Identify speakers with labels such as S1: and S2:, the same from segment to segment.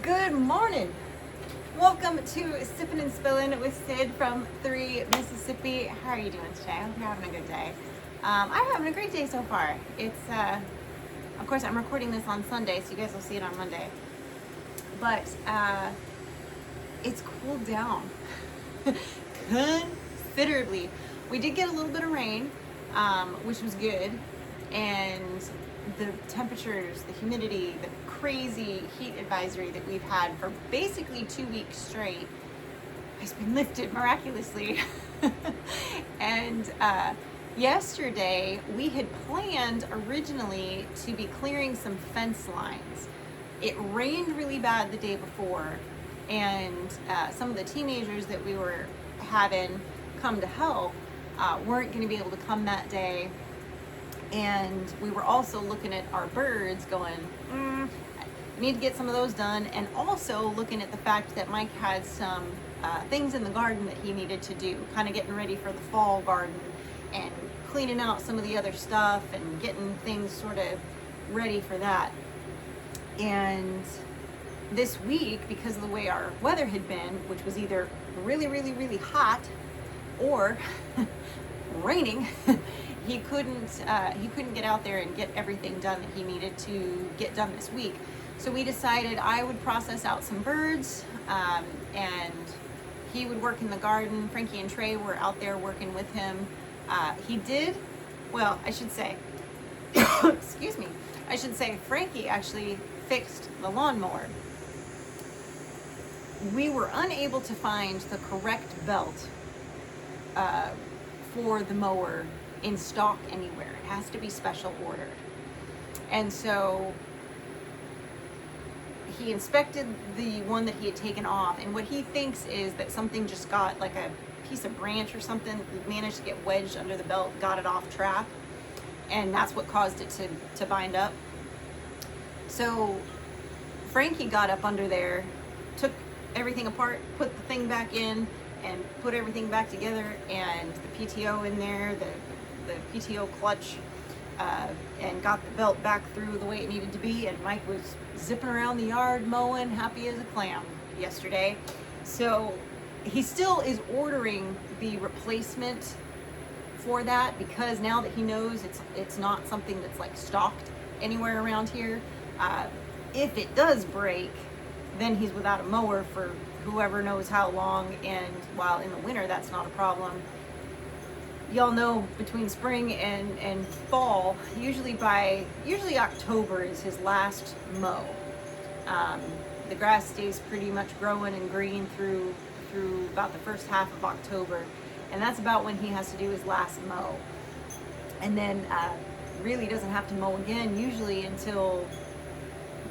S1: Good morning. Welcome to Sippin' and Spillin' with Sid from 3 Mississippi. How are you doing today? I hope you're having a good day. I'm having a great day so far. It's, of course, I'm recording this on Sunday, so you guys will see it on Monday. But it's cooled down considerably. We did get a little bit of rain, which was good, and the temperatures, the humidity, the crazy heat advisory that we've had for basically 2 weeks straight has been lifted miraculously. And yesterday we had planned originally to be clearing some fence lines. It rained really bad the day before, and some of the teenagers that we were having come to help weren't going to be able to come that day. And we were also looking at our birds going, need to get some of those done, and also looking at the fact that Mike had some things in the garden that he needed to do, kind of getting ready for the fall garden and cleaning out some of the other stuff and getting things sort of ready for that. And this week, because of the way our weather had been, which was either really, really, really hot or raining, he couldn't get out there and get everything done that he needed to get done this week. So we decided I would process out some birds, and he would work in the garden. Frankie and Trey were out there working with him. I should say, excuse me, I should say Frankie actually fixed the lawnmower. We were unable to find the correct belt for the mower in stock anywhere. It has to be special ordered. And so he inspected the one that he had taken off, and what he thinks is that something just got, like a piece of branch or something, managed to get wedged under the belt, got it off track, and that's what caused it to bind up. So Frankie got up under there, took everything apart, put the thing back in, and put everything back together, and the PTO in there, the PTO clutch, and got the belt back through the way it needed to be. And Mike was zipping around the yard mowing, happy as a clam yesterday. So he still is ordering the replacement for that, because now that he knows it's not something that's like stocked anywhere around here. If it does break, then he's without a mower for whoever knows how long, and while in the winter that's not a problem. Y'all know between spring and fall, usually October is his last mow. The grass stays pretty much growing and green through about the first half of October, and that's about when he has to do his last mow. And then really doesn't have to mow again usually until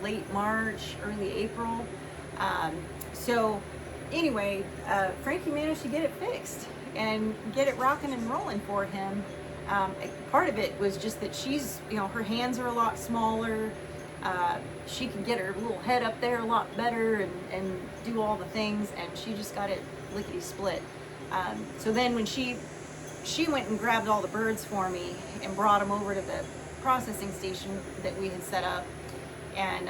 S1: late March, early April. So anyway, Frankie managed to get it fixed and get it rocking and rolling for him. Part of it was just that she's, her hands are a lot smaller. She can get her little head up there a lot better and do all the things, and she just got it lickety split. So then when she went and grabbed all the birds for me and brought them over to the processing station that we had set up, and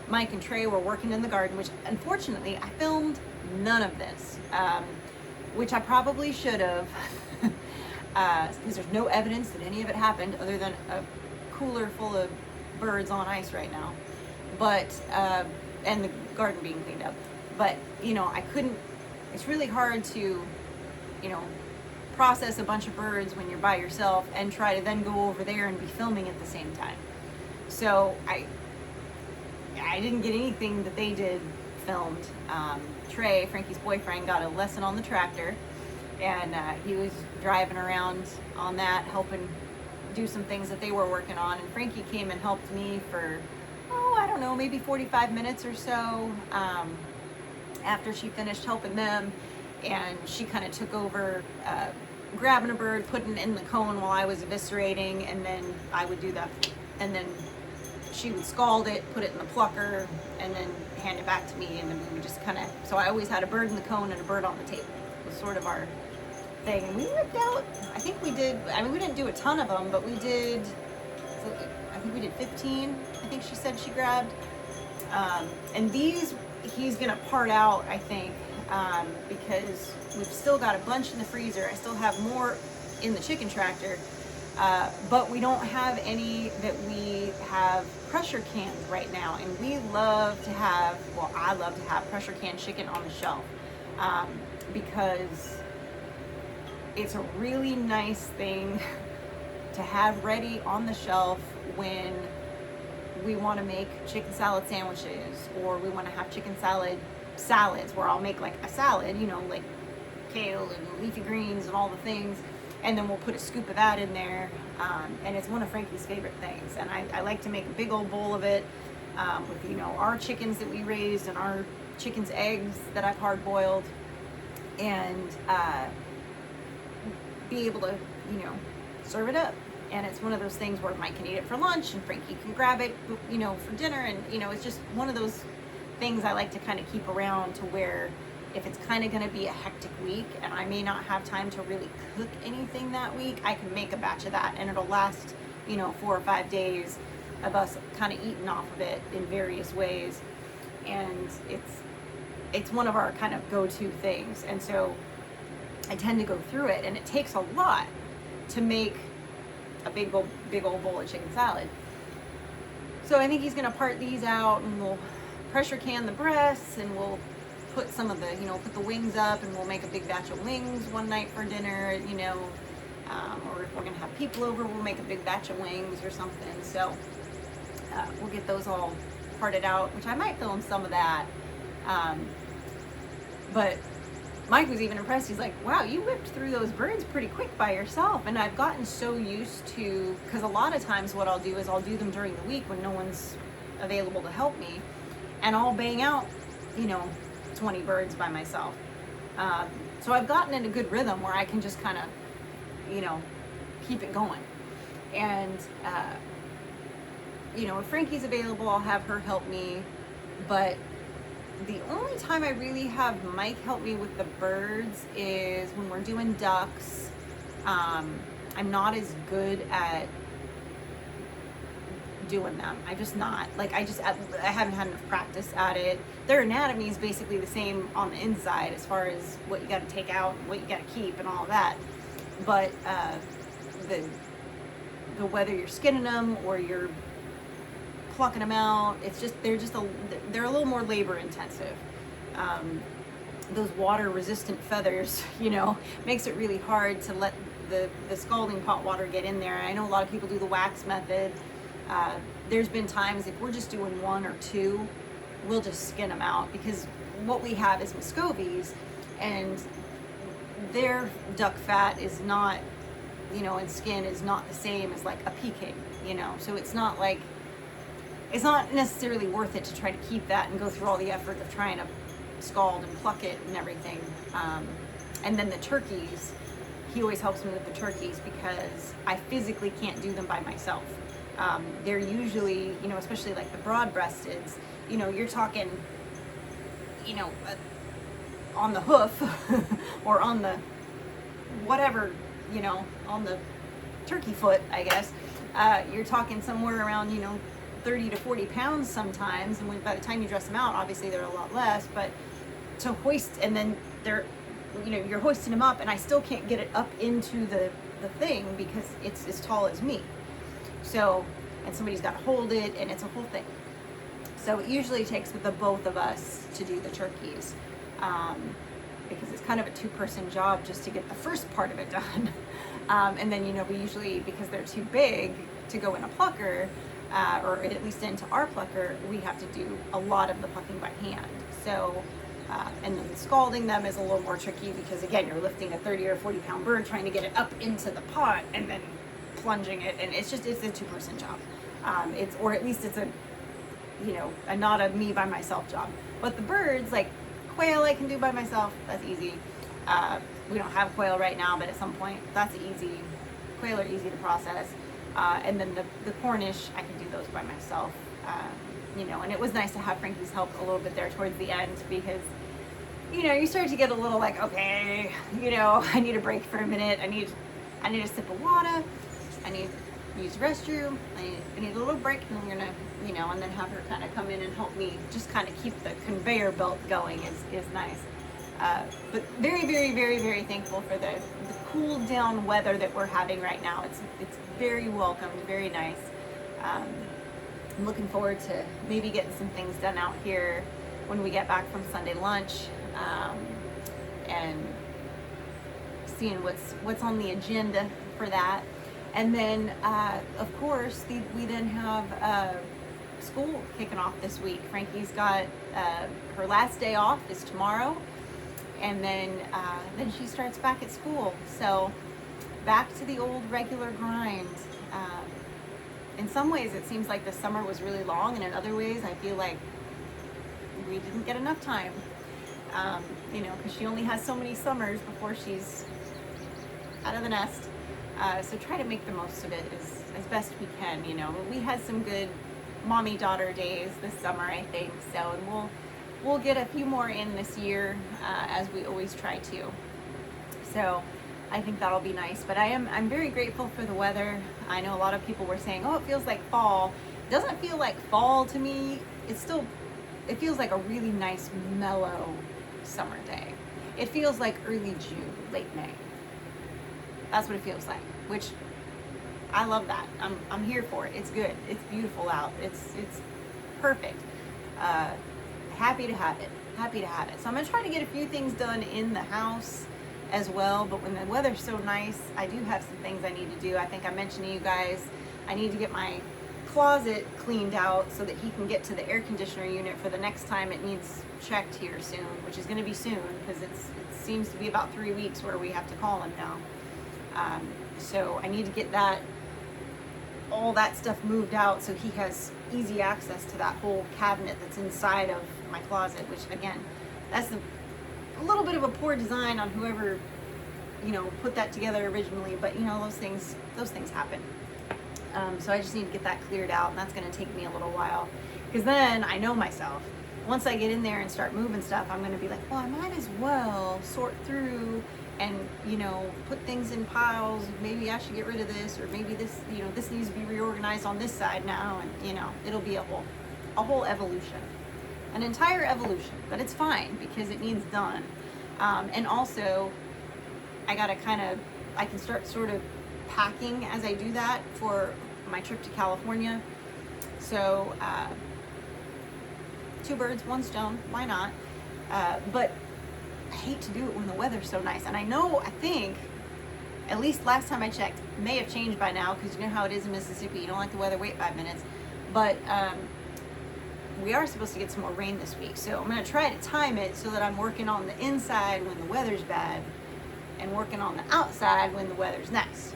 S1: Mike and Trey were working in the garden, which unfortunately I filmed none of this, which I probably should have, because there's no evidence that any of it happened other than a cooler full of birds on ice right now, but and the garden being cleaned up. But I couldn't, it's really hard to process a bunch of birds when you're by yourself and try to then go over there and be filming at the same time. So I didn't get anything that they did filmed. Trey, Frankie's boyfriend, got a lesson on the tractor, and he was driving around on that, helping do some things that they were working on. And Frankie came and helped me for, I don't know, maybe 45 minutes or so after she finished helping them. And she kind of took over grabbing a bird, putting it in the cone while I was eviscerating, and then I would do that, and then she would scald it, put it in the plucker, and then hand it back to me, and then we would just kind of, so I always had a bird in the cone and a bird on the table. It was sort of our thing. And we ripped out, I think we did, we didn't do a ton of them, but we did, I think we did 15, I think she said she grabbed. And these he's gonna part out, I think, because we've still got a bunch in the freezer. I still have more in the chicken tractor, but we don't have any that we have pressure canned right now. And we love to have, well, I love to have pressure canned chicken on the shelf, because it's a really nice thing to have ready on the shelf when we want to make chicken salad sandwiches, or we want to have chicken salads where I'll make like a salad, you know, like kale and leafy greens and all the things, and then we'll put a scoop of that in there, and it's one of Frankie's favorite things. And I like to make a big old bowl of it, with, you know, our chickens that we raised and our chickens' eggs that I've hard boiled, and be able to, you know, serve it up. And it's one of those things where Mike can eat it for lunch and Frankie can grab it, you know, for dinner. And, you know, it's just one of those things I like to kind of keep around, to where if it's kind of going to be a hectic week and I may not have time to really cook anything that week, I can make a batch of that and it'll last, you know, 4 or 5 days of us kind of eating off of it in various ways. And it's one of our kind of go-to things. And so I tend to go through it, and it takes a lot to make a big old bowl of chicken salad. So I think he's gonna part these out, and we'll pressure can the breasts, and we'll put some of the, you know, put the wings up, and we'll make a big batch of wings one night for dinner, you know, or if we're gonna have people over, we'll make a big batch of wings or something. So we'll get those all parted out, which I might film some of that. But Mike was even impressed. He's like, wow, you whipped through those birds pretty quick by yourself. And I've gotten so used to, because a lot of times what I'll do is I'll do them during the week when no one's available to help me, and I'll bang out, you know, 20 birds by myself. So I've gotten in a good rhythm where I can just kind of, you know, keep it going. And, you know, if Frankie's available, I'll have her help me. But the only time I really have Mike help me with the birds is when we're doing ducks. I'm not as good at doing them. I'm just not. Like, I haven't had enough practice at it. Their anatomy is basically the same on the inside as far as what you got to take out and what you got to keep and all of that. But the whether you're skinning them or you're plucking them out, it's just they're a little more labor intensive. Those water resistant feathers, you know, makes it really hard to let the scalding pot water get in there. I know a lot of people do the wax method. There's been times if we're just doing 1 or 2, we'll just skin them out, because what we have is Muscovies, and their duck fat is not, you know, and skin is not the same as like a Peking, you know, so it's not necessarily worth it to try to keep that and go through all the effort of trying to scald and pluck it and everything. And then the turkeys, he always helps me with the turkeys because I physically can't do them by myself. They're usually, you know, especially like the broad-breasteds, you know, you're talking, you know, on the hoof or on the whatever, you know, on the turkey foot, I guess, you're talking somewhere around, you know, 30 to 40 pounds sometimes, and by the time you dress them out, obviously they're a lot less, but to hoist, and then they're, you know, you're hoisting them up, and I still can't get it up into the thing because it's as tall as me. So, and somebody's got to hold it, and it's a whole thing. So it usually takes the both of us to do the turkeys, because it's kind of a 2-person job just to get the first part of it done. And then, you know, we usually, because they're too big to go in a plucker, or at least into our plucker, we have to do a lot of the plucking by hand. So, and then scalding them is a little more tricky because, again, you're lifting a 30 or 40 pound bird, trying to get it up into the pot and then plunging it, and it's a 2-person job. Or at least it's a, you know, not a me by myself job. But the birds, like quail, I can do by myself. That's easy. We don't have quail right now, but at some point, that's easy. Quail are easy to process. And then the Cornish, I can do those by myself, you know, and it was nice to have Frankie's help a little bit there towards the end, because, you know, you start to get a little like, okay, you know, I need a break for a minute. I need a sip of water. I need use the restroom. I need a little break, and I'm gonna, and then have her kind of come in and help me just kind of keep the conveyor belt going is nice. But very, very, very, very thankful for the cool down weather that we're having right now. It's very welcome, very nice. I'm looking forward to maybe getting some things done out here when we get back from Sunday lunch, and seeing what's on the agenda for that. And then, of course, we then have school kicking off this week. Frankie's got her last day off is tomorrow, and then she starts back at school. So back to the old regular grind. In some ways, it seems like the summer was really long, and in other ways, I feel like we didn't get enough time. Because she only has so many summers before she's out of the nest. So try to make the most of it as best we can. We had some good mommy-daughter days this summer, I think. So, and we'll get a few more in this year, as we always try to. So I think that'll be nice. But I'm very grateful for the weather. I know a lot of people were saying, oh, it feels like fall. It doesn't feel like fall to me. It feels like a really nice, mellow summer day. It feels like early June, late May. That's what it feels like, which I love that. I'm here for it. It's good. It's beautiful out. It's perfect. Happy to have it. Happy to have it. So I'm gonna try to get a few things done in the house as well. But when the weather's so nice, I do have some things I need to do. I think I mentioned to you guys, I need to get my closet cleaned out so that he can get to the air conditioner unit for the next time it needs checked here soon, which is going to be soon, because it seems to be about 3 weeks where we have to call him now. So I need to get all that stuff moved out so he has easy access to that whole cabinet that's inside of my closet, which again, that's a little bit of a poor design on whoever, put that together originally, but those things happen. So I just need to get that cleared out, and that's going to take me a little while, because then I know myself. Once I get in there and start moving stuff, I'm going to be like, well, I might as well sort through and, put things in piles. Maybe I should get rid of this, or maybe this, this needs to be reorganized on this side now. And, it'll be a whole evolution, an entire evolution, but it's fine because it needs done. And also I can start sort of packing as I do that for my trip to California. So, 2 birds, 1 stone, why not? But I hate to do it when the weather's so nice. And I think, at least last time I checked, it may have changed by now, because you know how it is in Mississippi. You don't like the weather, wait 5 minutes. But we are supposed to get some more rain this week. So I'm going to try to time it so that I'm working on the inside when the weather's bad and working on the outside when the weather's nice.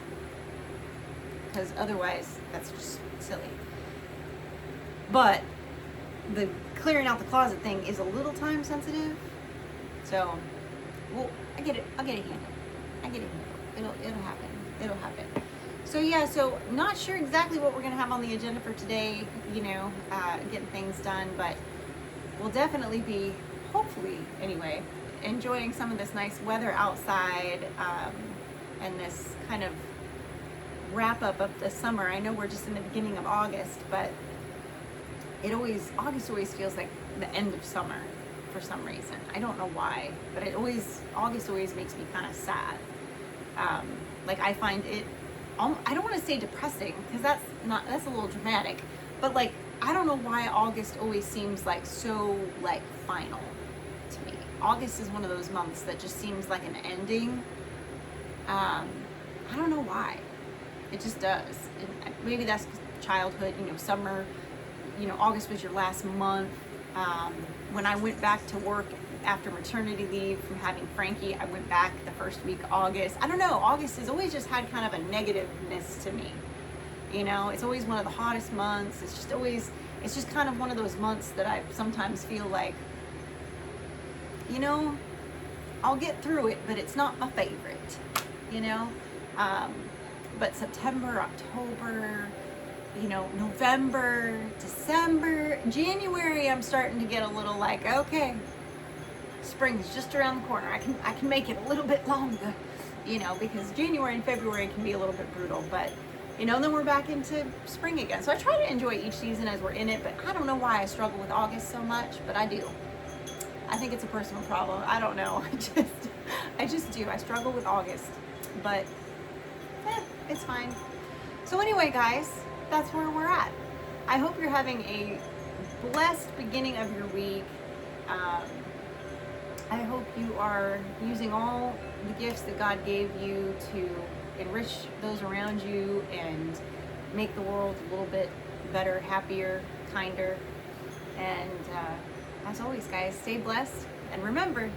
S1: Because otherwise, that's just silly. But the clearing out the closet thing is a little time sensitive. So, I'll get it handled. It'll happen. So yeah, so not sure exactly what we're gonna have on the agenda for today, getting things done, but we'll definitely be, hopefully anyway, enjoying some of this nice weather outside, and this kind of wrap up of the summer. I know we're just in the beginning of August, but August always feels like the end of summer for some reason. I don't know why, but August always makes me kind of sad. Like I find it, I don't want to say depressing, because that's a little dramatic, but like, I don't know why August always seems like so like final to me. August is one of those months that just seems like an ending. I don't know why. It just does. And maybe that's childhood, summer, August was your last month. When I went back to work after maternity leave from having Frankie, I went back the first week of August. I don't know, August has always just had kind of a negativeness to me. It's always one of the hottest months. It's just kind of one of those months that I sometimes feel like, I'll get through it, but it's not my favorite, but September, October, November, December, January, I'm starting to get a little like, okay, spring's just around the corner. I can make it a little bit longer, because January and February can be a little bit brutal, but you know, and then we're back into spring again. So I try to enjoy each season as we're in it, but I don't know why I struggle with August so much, but I do. I think it's a personal problem. I don't know. I just do. I struggle with August, but it's fine. So anyway, guys, that's where we're at. I hope you're having a blessed beginning of your week. I hope you are using all the gifts that God gave you to enrich those around you and make the world a little bit better, happier, kinder. And as always, guys, stay blessed. And remember,